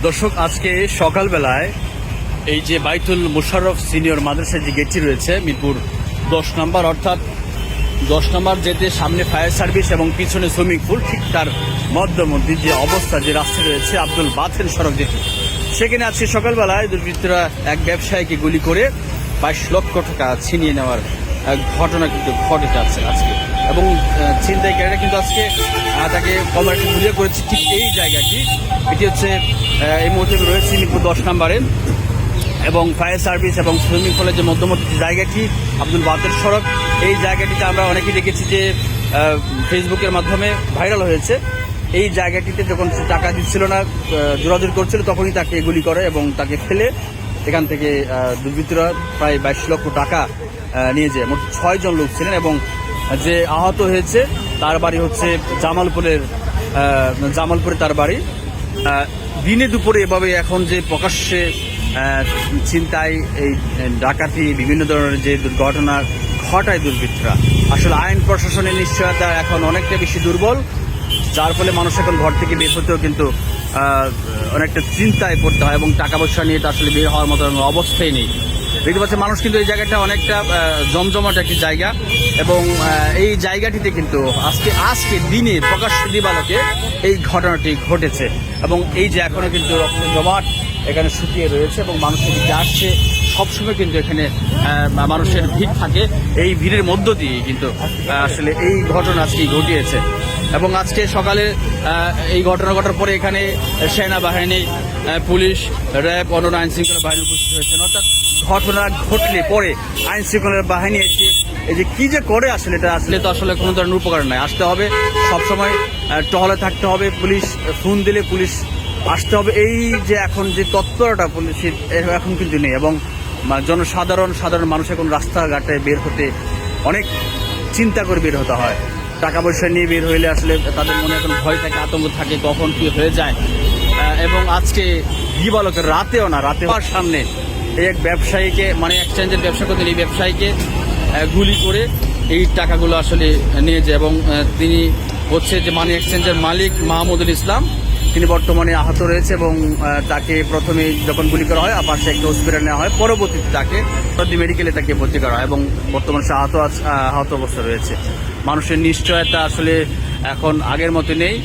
দর্শক, আজকে সকালবেলায় এই যে বাইতুল মুশাররফ সিনিয়র মাদ্রাসার যে গেটটি রয়েছে মিরপুর 10 নম্বর, অর্থাৎ 10 নম্বর যেতে সামনে ফায়ার সার্ভিস এবং পিছনে সুইমিং পুল, ঠিক তার মধ্যে যে অবস্থা, যে রাস্তা রয়েছে আব্দুল বাথের সড়ক যেটি, সেখানে আজকে সকালবেলায় দুর্বৃত্তরা এক ব্যবসায়ীকে গুলি করে 22 লক্ষ টাকা ছিনিয়ে নেওয়ার ঘটনা কিন্তু ঘটে যাচ্ছে আজকে। এবং ছিনতাইকারীরা কিন্তু আজকে তাকে কমান্ডে গুলি করেছে ঠিক এই জায়গাটি। এটি হচ্ছে এই মুহূর্তে রয়েছে মিরপুর 10 নম্বরে এবং ফায়ার সার্ভিস এবং সুইমিং পুলের যে মধ্যবর্তী জায়গাটি আব্দুল বাথের সড়ক, এই জায়গাটিতে আমরা অনেকেই দেখেছি যে ফেসবুকের মাধ্যমে ভাইরাল হয়েছে। এই জায়গাটিতে যখন সে টাকা দিচ্ছিল না, জোরাজুরি করছিল, তখনই তাকে গুলি করে এবং তাকে ফেলে এখান থেকে দুর্বৃত্তরা প্রায় 22 লক্ষ টাকা নিয়ে যায়। মোট 6 জন লোক ছিলেন এবং যে আহত হয়েছে তার বাড়ি হচ্ছে জামালপুরে তার বাড়ি। দিনে দুপুরে এভাবে এখন যে প্রকাশ্যে ছিনতাই, এই ডাকাতি, বিভিন্ন ধরনের যে দুর্ঘটনা ঘটায় দুর্বৃত্তরা, আসলে আইন প্রশাসনের নিশ্চয়তা এখন অনেকটা বেশি দুর্বল, যার ফলে মানুষ এখন ঘর থেকে বের হতেও কিন্তু অনেকটা চিন্তায় পড়তে হয় এবং টাকা পয়সা নিয়ে তো আসলে বের হওয়ার মতো অবস্থাই নেই। দেখতে পাচ্ছি মানুষ কিন্তু এই জায়গাটা অনেকটা জমজমাট একটি জায়গা এবং এই জায়গাটিতে কিন্তু আজকে দিনে প্রকাশ্য দিবালোকে এই ঘটনাটি ঘটেছে এবং এই যে এখনো কিন্তু রক্ত জমাট এখানে শুকিয়ে রয়েছে এবং মানুষের দিকে আসছে, সবসময় কিন্তু এখানে মানুষের ভিড় থাকে। এই ভিড়ের মধ্য দিয়ে কিন্তু আসলে এই ঘটনা আজকে ঘটিয়েছে এবং আজকে সকালে এই ঘটনা ঘটার পরে এখানে সেনাবাহিনী, পুলিশ, র্যাব, অন্যান্য আইন শৃঙ্খলা বাহিনী উপস্থিত হয়েছেন। অর্থাৎ ঘটনা ঘটলে পরে আইন শৃঙ্খলা বাহিনী এসে এই যে কি যে করে, আসলে এটা আসলে কোনো ধরনের উপকার নয়। আসতে হবে, সবসময় টহলে থাকতে হবে, পুলিশ ফোন দিলে পুলিশ আসতে হবে। এই যে এখন যে তৎপরতা পুলিশের এখন কিন্তু নেই এবং সাধারণ মানুষ এখন রাস্তাঘাটে বের হতে অনেক চিন্তা করে বের হতে হয়। টাকা পয়সা নিয়ে বের হইলে আসলে তাদের মনে এখন ভয় থাকে, আতঙ্ক থাকে, কখন কি হয়ে যায়। এবং আজকে দিবালোকের রাতে হওয়ার সামনে এই এক ব্যবসায়ীকে, মানে এক্সচেঞ্জের ব্যবসা করতেন, এই ব্যবসায়ীকে গুলি করে এই টাকাগুলো আসলে নিয়ে যায় এবং তিনি হচ্ছে যে মানি এক্সচেঞ্জের মালিক মাহমুদুল ইসলাম, তিনি বর্তমানে আহত রয়েছে এবং তাকে প্রথমে যখন গুলি করা হয় পাশে একটা হসপিটালে নেওয়া হয়, পরবর্তীতে তাকে মেডিকেলে তাকে ভর্তি করা হয় এবং বর্তমানে সে আহত অবস্থা রয়েছে। মানুষের নিশ্চয়তা আসলে এখন আগের মতো নেই।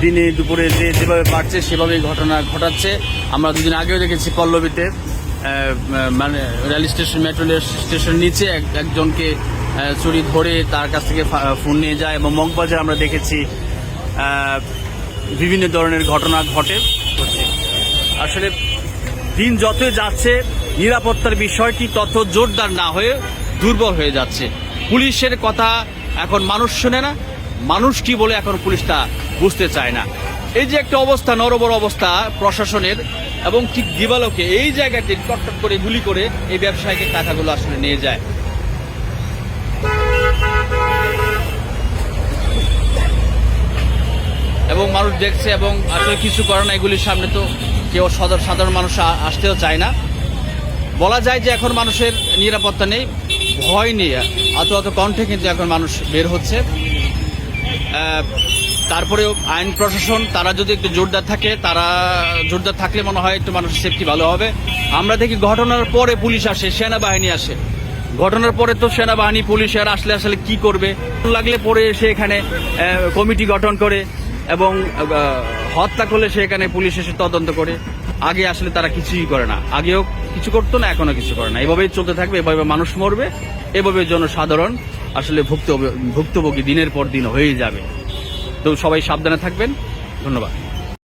দিনে দুপুরে যেভাবে বাড়ছে সেভাবেই ঘটনা ঘটাচ্ছে। আমরা দুদিন আগেও দেখেছি পল্লবীতে, মানে rail station, metro rail station নিচে একজনকে চুরি ধরে তার কাছ থেকে ফোন নিয়ে যায় এবং মগবাজার আমরা দেখেছি বিভিন্ন ধরনের ঘটনা ঘটে। আসলে দিন যতই যাচ্ছে নিরাপত্তার বিষয়টি তত জোরদার না হয়ে দুর্বল হয়ে যাচ্ছে। পুলিশের কথা এখন মানুষ শোনে না, মানুষ কি বলে এখন পুলিশ তা বুঝতে চায় না। এই যে একটা অবস্থা, নরবর অবস্থা প্রশাসনের, এবং ঠিক দিবালোকে এই জায়গাতে টকটক করে গুলি করে এই ব্যবসায়ীকে টাকাগুলো আসলে নিয়ে যায়। এবং মানুষ দেখছে এবং আসলে কিছু করে না। এগুলির সামনে তো কেউ সাধারণ মানুষ আসতেও চায় না। বলা যায় যে এখন মানুষের নিরাপত্তা নেই, ভয় নেই, অত কণ্ঠে কিন্তু এখন মানুষ বের হচ্ছে। তারপরেও আইন প্রশাসন তারা যদি একটু জোরদার থাকলে মনে হয় একটু মানুষের সেফটি ভালো হবে। আমরা দেখি ঘটনার পরে পুলিশ আসে, সেনাবাহিনী আসে। ঘটনার পরে তো সেনাবাহিনী, পুলিশ আর আসলে কি করবে, লাগলে পরে এসে এখানে কমিটি গঠন করে এবং হত্যা করলে সেখানে পুলিশ এসে তদন্ত করে। আগে আসলে তারা কিছুই করে না, আগেও কিছু করতো না, এখনো কিছু করে না। এভাবেই চলতে থাকবে, এভাবে মানুষ মরবে, এভাবে জনসাধারণ আসলে ভুক্তভোগী দিনের পর দিন হয়ে যাবে। তো সবাই সাবধানে থাকবেন। ধন্যবাদ।